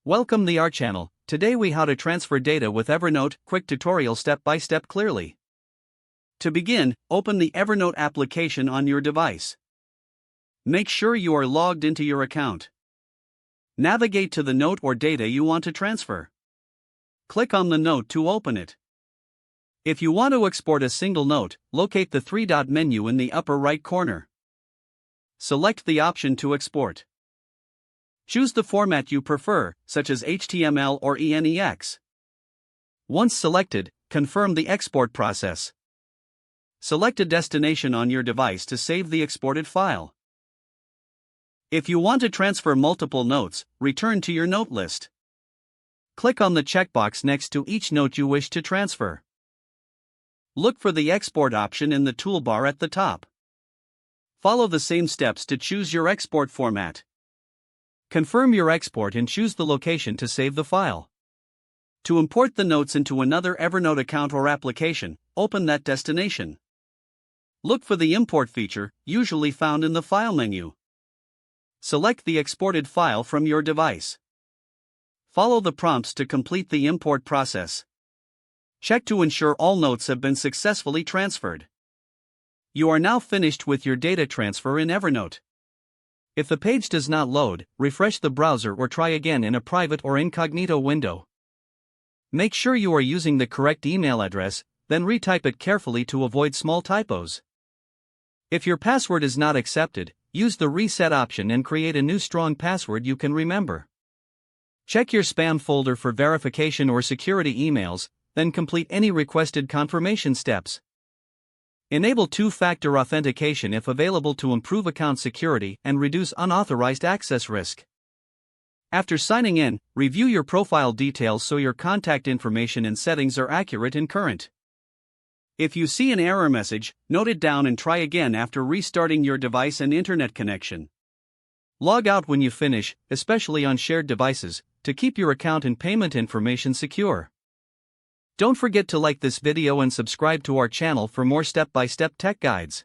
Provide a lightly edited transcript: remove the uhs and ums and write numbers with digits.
Welcome to our channel. Today we how to transfer data with Evernote, quick tutorial step by step clearly. To begin, open the Evernote application on your device. Make sure you are logged into your account. Navigate to the note or data you want to transfer. Click on the note to open it. If you want to export a single note, locate the three-dot menu in the upper right corner. Select the option to export. Choose the format you prefer, such as HTML or ENEX. Once selected, confirm the export process. Select a destination on your device to save the exported file. If you want to transfer multiple notes, return to your note list. Click on the checkbox next to each note you wish to transfer. Look for the export option in the toolbar at the top. Follow the same steps to choose your export format. Confirm your export and choose the location to save the file. To import the notes into another Evernote account or application, open that destination. Look for the import feature, usually found in the File menu. Select the exported file from your device. Follow the prompts to complete the import process. Check to ensure all notes have been successfully transferred. You are now finished with your data transfer in Evernote. If the page does not load, refresh the browser or try again in a private or incognito window. Make sure you are using the correct email address, then retype it carefully to avoid small typos. If your password is not accepted, use the reset option and create a new strong password you can remember. Check your spam folder for verification or security emails, then complete any requested confirmation steps. Enable two-factor authentication if available to improve account security and reduce unauthorized access risk. After signing in, review your profile details so your contact information and settings are accurate and current. If you see an error message, note it down and try again after restarting your device and internet connection. Log out when you finish, especially on shared devices, to keep your account and payment information secure. Don't forget to like this video and subscribe to our channel for more step-by-step tech guides.